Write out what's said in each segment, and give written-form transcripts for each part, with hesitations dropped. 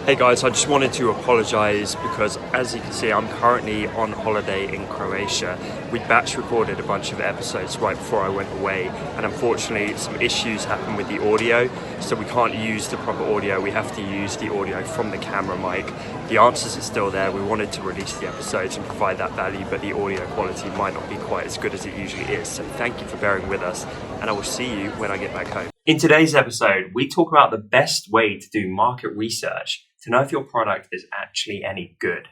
Hey guys, I just wanted to apologise because as you can see I'm currently on holiday in Croatia. We batch recorded a bunch of episodes right before I went away, and unfortunately some issues happened with the audio, so we can't use the proper audio. We have to use the audio from the camera mic. The answers are still there. We wanted to release the episodes and provide that value, but the audio quality might not be quite as good as it usually is. So thank you for bearing with us, and I will see you when I get back home. In today's episode, we talk about the best way to do market research to know if your product is actually any good.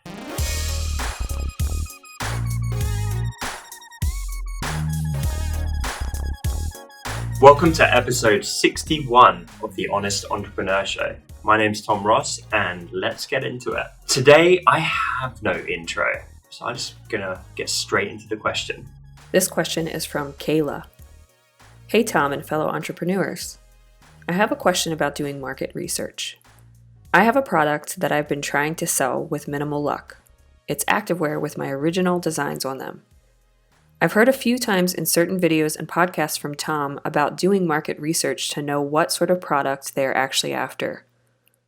Welcome to episode 61 of the Honest Entrepreneur Show. My name's Tom Ross, and let's get into it. Today, I have no intro, so I'm just gonna get straight into the question. This question is from Kayla. Hey Tom and fellow entrepreneurs. I have a question about doing market research. I have a product that I've been trying to sell with minimal luck. It's activewear with my original designs on them. I've heard a few times in certain videos and podcasts from Tom about doing market research to know what sort of product they are actually after.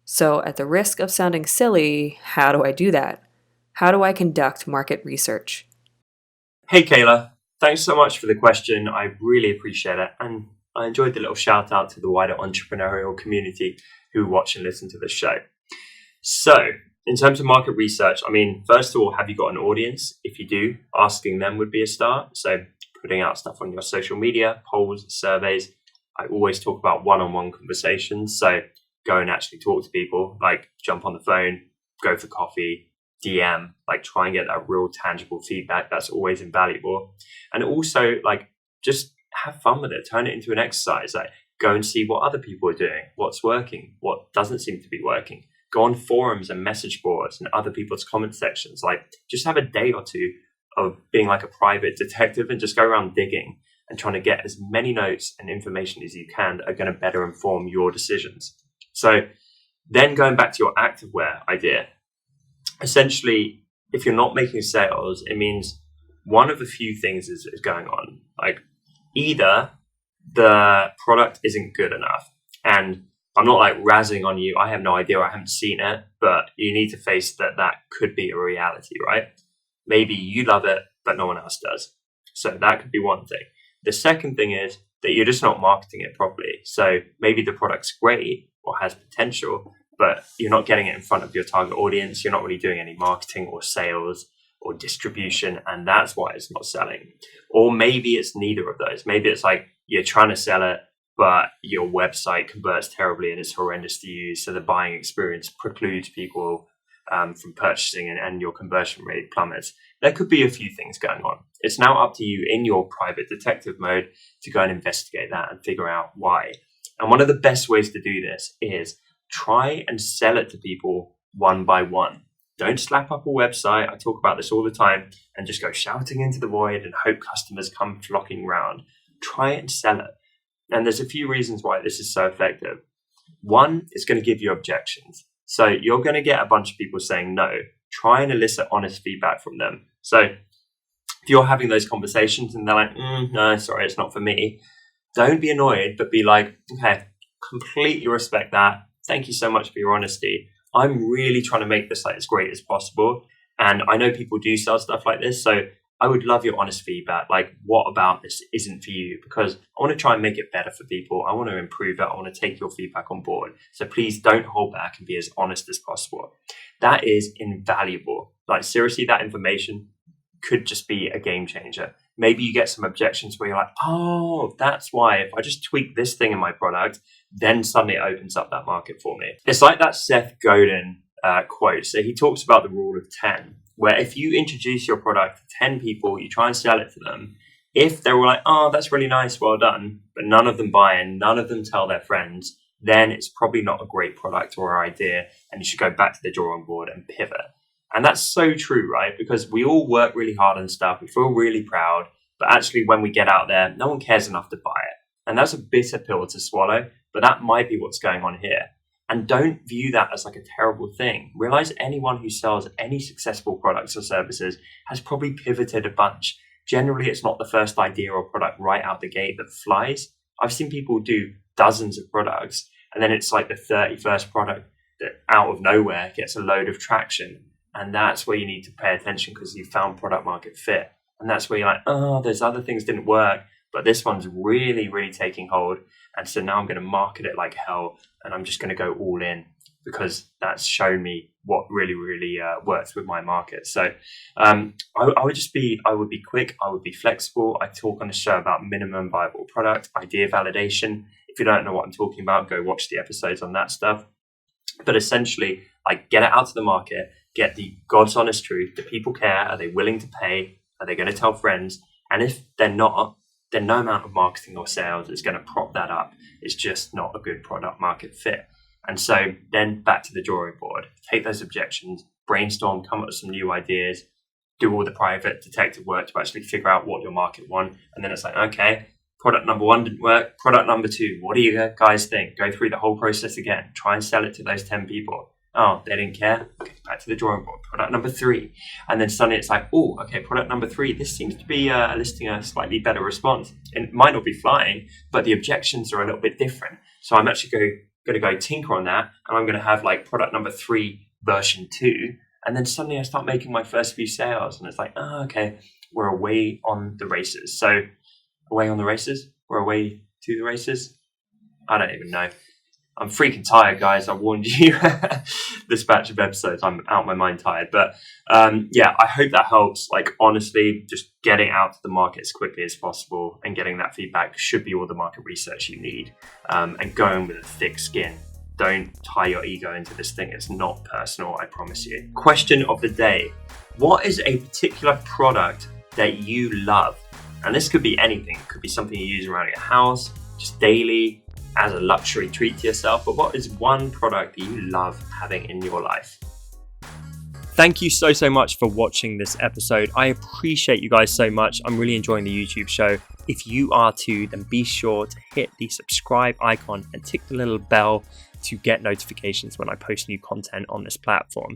So at the risk of sounding silly, how do I do that? How do I conduct market research? Hey Kayla, thanks so much for the question. I really appreciate it, and I enjoyed the little shout out to the wider entrepreneurial community who watch and listen to the show. So, in terms of market research, first of all, have you got an audience? If you do, asking them would be a start. So, putting out stuff on your social media, polls, surveys. I always talk about one-on-one conversations. So, go and actually talk to people, like jump on the phone, go for coffee, DM, like try and get that real tangible feedback. That's always invaluable. And also, just have fun with it. Turn it into an exercise. Go and see what other people are doing, what's working, what doesn't seem to be working. Go on forums and message boards and other people's comment sections. Just have a day or two of being like a private detective and just go around digging and trying to get as many notes and information as you can that are going to better inform your decisions. So then going back to your activewear idea, essentially, if you're not making sales, it means one of a few things is going on. Either the product isn't good enough, and I'm not razzing on you. I have no idea. I haven't seen it, but you need to face that could be a reality, right? Maybe you love it, but no one else does. So that could be one thing. The second thing is that you're just not marketing it properly. So maybe the product's great or has potential, but you're not getting it in front of your target audience. You're not really doing any marketing or sales or distribution, and that's why it's not selling. Or maybe it's neither of those. Maybe it's you're trying to sell it, but your website converts terribly and it's horrendous to use, so the buying experience precludes people from purchasing, and your conversion rate plummets. There could be a few things going on. It's now up to you in your private detective mode to go and investigate that and figure out why. And one of the best ways to do this is try and sell it to people one by one. Don't slap up a website. I talk about this all the time, and just go shouting into the void and hope customers come flocking round. Try and sell it. And there's a few reasons why this is so effective. One, it's going to give you objections. So you're going to get a bunch of people saying no. Try and elicit honest feedback from them. So if you're having those conversations and they're like, no, sorry, it's not for me, don't be annoyed, but be like, okay, completely respect that. Thank you so much for your honesty. I'm really trying to make this as great as possible. And I know people do sell stuff like this, so I would love your honest feedback. What about this isn't for you? Because I want to try and make it better for people. I want to improve it. I want to take your feedback on board. So please don't hold back and be as honest as possible. That is invaluable. Seriously, that information could just be a game changer. Maybe you get some objections where you're like, oh, that's why if I just tweak this thing in my product, then suddenly it opens up that market for me. It's like that Seth Godin quote. So he talks about the rule of 10, where if you introduce your product to 10 people, you try and sell it to them. If they're all like, oh, that's really nice, well done, but none of them buy and none of them tell their friends, then it's probably not a great product or idea, and you should go back to the drawing board and pivot. And that's so true, right? Because we all work really hard on stuff. We feel really proud, but actually when we get out there, no one cares enough to buy it. And that's a bitter pill to swallow, but that might be what's going on here. And don't view that as a terrible thing. Realize anyone who sells any successful products or services has probably pivoted a bunch. Generally, it's not the first idea or product right out the gate that flies. I've seen people do dozens of products, and then it's the 31st product that out of nowhere gets a load of traction. And that's where you need to pay attention, because you found product market fit. And that's where you're like, oh, those other things didn't work, but this one's really, really taking hold. And so now I'm going to market it like hell, and I'm just going to go all in, because that's shown me what really, really works with my market. So I would be quick. I would be flexible. I talk on the show about minimum viable product, idea validation. If you don't know what I'm talking about, go watch the episodes on that stuff. But essentially, like, get it out to the market, get the God's honest truth. Do people care? Are they willing to pay? Are they going to tell friends? And if they're not, then no amount of marketing or sales is going to prop that up. It's just not a good product market fit. And so then back to the drawing board, take those objections, brainstorm, come up with some new ideas, do all the private detective work to actually figure out what your market want. And then it's like, okay, product number 1 didn't work. Product number 2, what do you guys think? Go through the whole process again. Try and sell it to those 10 people. Oh, they didn't care. Okay, back to the drawing board. Product number 3. And then suddenly it's like, oh, okay, product number 3. This seems to be eliciting a slightly better response. It might not be flying, but the objections are a little bit different. So I'm actually going to go tinker on that. And I'm going to have like product number 3 version 2. And then suddenly I start making my first few sales. And it's like, oh, okay, we're away on the races. So away on the races? We're away to the races? I don't even know. I'm freaking tired, guys. I warned you. This batch of episodes, I'm out my mind tired. But yeah, I hope that helps. Like, honestly, just getting out to the market as quickly as possible and getting that feedback should be all the market research you need. And going with a thick skin. Don't tie your ego into this thing. It's not personal, I promise you. Question of the day. What is a particular product that you love? And this could be anything. It could be something you use around your house, just daily, as a luxury treat to yourself. But what is one product that you love having in your life? Thank you so much for watching this episode. I appreciate you guys so much. I'm really enjoying the YouTube show. If you are too, then be sure to hit the subscribe icon and tick the little bell to get notifications when I post new content on this platform.